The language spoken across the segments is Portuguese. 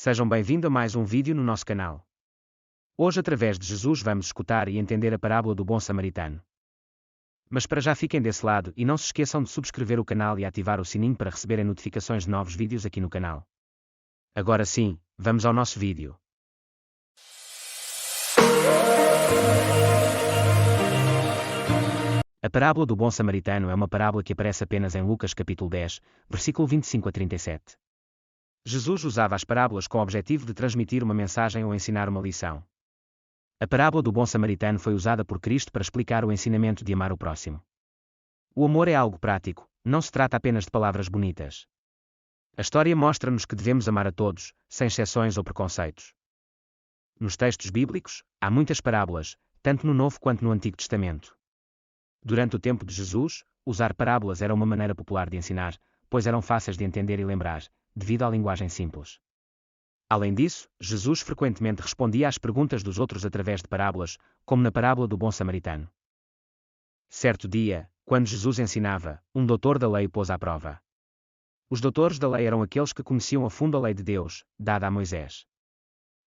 Sejam bem-vindos a mais um vídeo no nosso canal. Hoje, através de Jesus, vamos escutar e entender a parábola do bom samaritano. Mas para já fiquem desse lado e não se esqueçam de subscrever o canal e ativar o sininho para receberem notificações de novos vídeos aqui no canal. Agora sim, vamos ao nosso vídeo. A parábola do bom samaritano é uma parábola que aparece apenas em Lucas capítulo 10, versículo 25 a 37. Jesus usava as parábolas com o objetivo de transmitir uma mensagem ou ensinar uma lição. A parábola do bom samaritano foi usada por Cristo para explicar o ensinamento de amar o próximo. O amor é algo prático, não se trata apenas de palavras bonitas. A história mostra-nos que devemos amar a todos, sem exceções ou preconceitos. Nos textos bíblicos, há muitas parábolas, tanto no Novo quanto no Antigo Testamento. Durante o tempo de Jesus, usar parábolas era uma maneira popular de ensinar, pois eram fáceis de entender e lembrar, devido à linguagem simples. Além disso, Jesus frequentemente respondia às perguntas dos outros através de parábolas, como na parábola do bom samaritano. Certo dia, quando Jesus ensinava, um doutor da lei o pôs à prova. Os doutores da lei eram aqueles que conheciam a fundo a lei de Deus, dada a Moisés.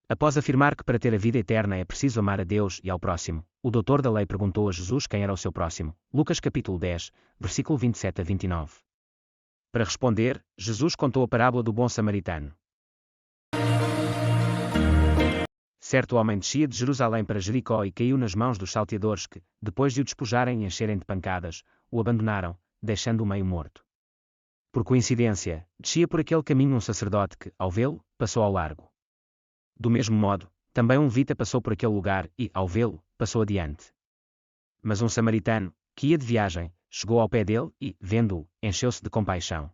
Após afirmar que para ter a vida eterna é preciso amar a Deus e ao próximo, o doutor da lei perguntou a Jesus quem era o seu próximo. Lucas capítulo 10, versículo 27 a 29. Para responder, Jesus contou a parábola do bom samaritano. Certo homem descia de Jerusalém para Jericó e caiu nas mãos dos salteadores que, depois de o despojarem e encherem de pancadas, o abandonaram, deixando-o meio morto. Por coincidência, descia por aquele caminho um sacerdote que, ao vê-lo, passou ao largo. Do mesmo modo, também um levita passou por aquele lugar e, ao vê-lo, passou adiante. Mas um samaritano, que ia de viagem, chegou ao pé dele e, vendo-o, encheu-se de compaixão.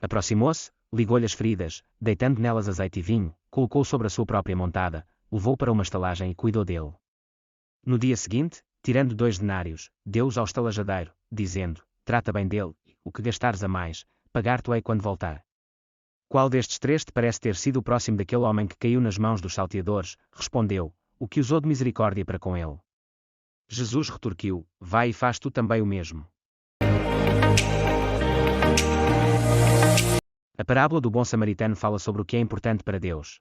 Aproximou-se, ligou-lhe as feridas, deitando nelas azeite e vinho, colocou-o sobre a sua própria montada, levou-o para uma estalagem e cuidou dele. No dia seguinte, tirando 2 denários, deu-os ao estalajadeiro, dizendo: trata bem dele, e, o que gastares a mais, pagar-te-ei quando voltar. Qual destes 3 te parece ter sido o próximo daquele homem que caiu nas mãos dos salteadores? Respondeu: o que usou de misericórdia para com ele. Jesus retorquiu: vai e faz tu também o mesmo. A parábola do bom samaritano fala sobre o que é importante para Deus.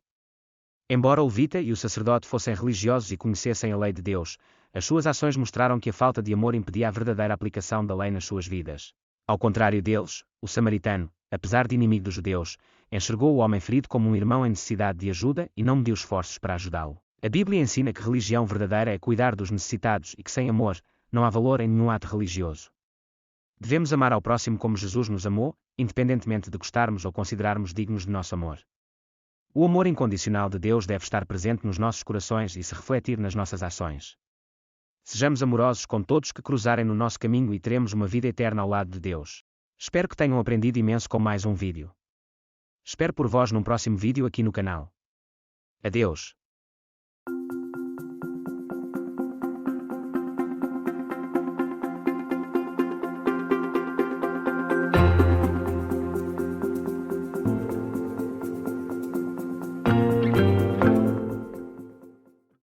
Embora o levita e o sacerdote fossem religiosos e conhecessem a lei de Deus, as suas ações mostraram que a falta de amor impedia a verdadeira aplicação da lei nas suas vidas. Ao contrário deles, o samaritano, apesar de inimigo dos judeus, enxergou o homem ferido como um irmão em necessidade de ajuda e não mediu esforços para ajudá-lo. A Bíblia ensina que religião verdadeira é cuidar dos necessitados e que sem amor, não há valor em nenhum ato religioso. Devemos amar ao próximo como Jesus nos amou, independentemente de gostarmos ou considerarmos dignos de nosso amor. O amor incondicional de Deus deve estar presente nos nossos corações e se refletir nas nossas ações. Sejamos amorosos com todos que cruzarem no nosso caminho e teremos uma vida eterna ao lado de Deus. Espero que tenham aprendido imenso com mais um vídeo. Espero por vós num próximo vídeo aqui no canal. Adeus.